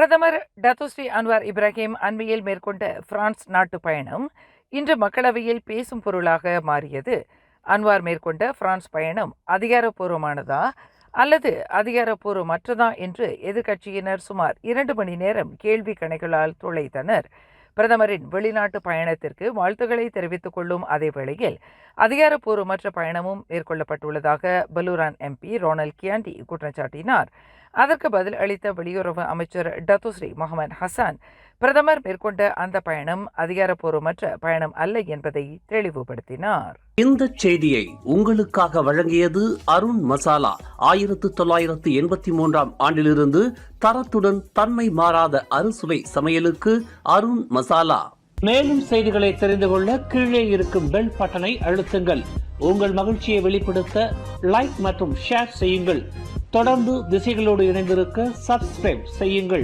பிரதமர் Datuk Seri Anwar Ibrahim அண்மையில் மேற்கொண்ட பிரான்ஸ் நாட்டு பயணம் இன்று மக்களவையில் பேசும் பொருளாக மாறியது. அன்வார் மேற்கொண்ட பிரான்ஸ் பயணம் அதிகாரப்பூர்வமானதா அல்லது அதிகாரப்பூர்வமற்றதா என்று எதிர்க்கட்சியினர் சுமார் 2 மணி நேரம் கேள்வி கணைகளால் துளைத்தனர். பிரதமரின் வெளிநாட்டு பயணத்திற்கு வாழ்த்துக்களை தெரிவித்துக் கொள்ளும் அதே வேளையில் அதிகாரப்பூர்வமற்ற பயணமும் மேற்கொள்ளப்பட்டுள்ளதாக பலூரான் எம்பி ரோனல் கியாண்டி குற்றம் சாட்டினார். அதற்கு பதில் அளித்த வெளியுறவு அமைச்சர் டத்தோஸ்ரீ முகமது ஹசான், பிரதமர் மேற்கொண்ட அந்த பயணம் அதிகாரப்பூர்வமற்ற பயணம் அல்ல என்பதை தெளிவுபடுத்தினார். இந்த செய்தியை உங்களுக்காக வழங்கியது அருண் மசாலா. 1983 ஆண்டிலிருந்து தரத்துடன் தன்மை மாறாத அறுசுவை சமையலுக்கு அருண் மசாலா. மேலும் செய்திகளை தெரிந்து கொள்ள கீழே இருக்கும் பெல் பட்டனை அழுத்துங்கள். உங்கள் மகிழ்ச்சியை வெளிப்படுத்த லைக் மற்றும் ஷேர் செய்யுங்கள். தொடர்ந்து திசைகளோடு இணைந்திருக்க சப்ஸ்கிரைப் செய்யுங்கள்.